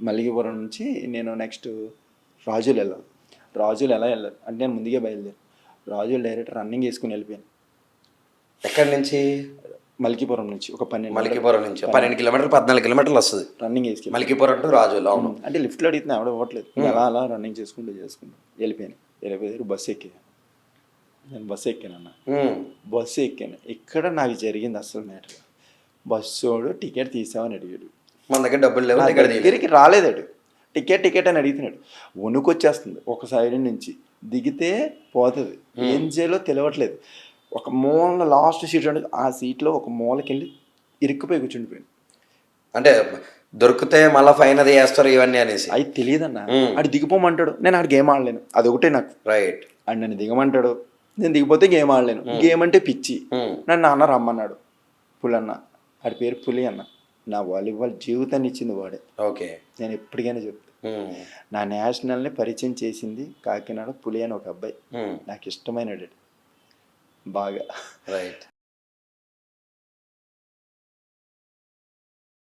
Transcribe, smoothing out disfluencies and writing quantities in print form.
మల్లికపురం నుంచి నేను నెక్స్ట్ రాజులు వెళ్ళాను. రాజులు ఎలా వెళ్ళాను అంటే నేను ముందుగా బయలుదేరాను. రాజులు డైరెక్ట్ రన్నింగ్ వేసుకుని వెళ్ళిపోయాను. ఎక్కడి నుంచి? మల్లికపురం నుంచి ఒక 12 మల్లికపురం నుంచి 12 కిలోమీటర్లు 14 కిలోమీటర్లు వస్తుంది రన్నింగ్ వేసుకెళ్ళి. మల్లికపురం టు రాజులు. అవును. అంటే లిఫ్ట్లో అడిగితే ఎవడ ఇవ్వట్లేదు. అలా అలా రన్నింగ్ చేసుకుంటూ వెళ్ళిపోయాను. బస్సు ఎక్కాను. నేను బస్సు ఎక్కానన్న. బస్సు ఎక్కాను. ఇక్కడ నాకు జరిగింది అసలు మ్యాటర్. బస్సోడు టికెట్ తీసామని అడిగాడు. మన దగ్గర డబ్బులు లేవు, దగ్గరికి రాలేదాడు. టికెట్ అని అడుగుతున్నాడు. వణుకొచ్చేస్తుంది ఒక సైడ్ నుంచి. దిగితే పోతుంది, ఏం చేయాలో తెలియట్లేదు. ఒక మూల లాస్ట్ సీట్ అంటే ఆ సీట్లో ఒక మూలకి వెళ్ళి ఇరుక్కుపోయి కూర్చుండిపోయాను. అంటే దొరికితే మళ్ళీ ఫైన్ అది వేస్తారు ఇవన్నీ అనేసి. అది తెలియదన్న. ఆడు దిగిపోమంటాడు, నేను ఆడు గేమ్ ఆడలేను. అదొకటే నాకు. రైట్. అండ్ నన్ను దిగమంటాడు, నేను దిగిపోతే గేమ్ ఆడలేను. గేమ్ అంటే పిచ్చి. నన్ను నాన్న రమ్మన్నాడు. పులన్న, ఆడి పేరు పులి అన్న. నా వాలీబాల్ జీవితాన్ని ఇచ్చింది వాడే. ఓకే. నేను ఎప్పటికైనా చెప్తాను. నా నేషనల్ని పరిచయం చేసింది కాకినాడ పులి అని ఒక అబ్బాయి. నాకు ఇష్టమైన బాగా. రైట్.